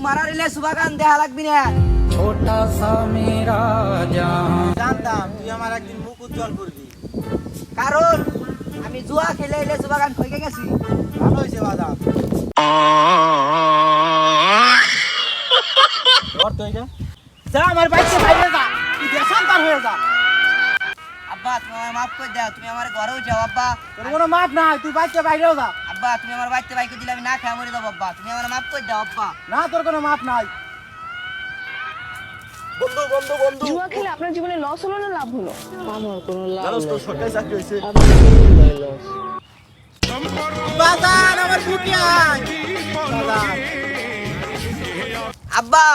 তোমার আর এলে সুবাগান দেখা লাগবি না। ছোটা সা মেরা জান। জানতাম তুই আমার একদিন মুখ উজ্জ্বল করবি। কারণ আমি জুয়া খেলে এলে সুবাগান হয়ে গেছি। ভালো হয়েছে বাদাম। ওর তো এটা যা আমার বাইকে বাইরে যা, তুই দেশান্তর হয়ে যা। আব্বা তুমি আমার মাফ করে দাও, তুমি আমার ঘরেও যাও আব্বা। তোর কোনো মাপ নাই, তুই বাইকে বাইরেও যা। আব্বা তুমি আমার বাড়িতে বাইকে দিলে আমি না খেয়ে মরে যাবো আব্বা, তুমি আমার মাফ করে দাও আব্বা। না তোর কোনো মাপ নাই। বন্ধু বন্ধু বন্ধু জুয়া খেলে আপনার জীবনে লস হলো না লাভ হলো? আমার কোনো লাভ জানোস তো নেই। সরকারি চাকরি হয়েছে। আমার কোনো নাই loss। বাজান আমার বুকে আয়। বাজান আব্বা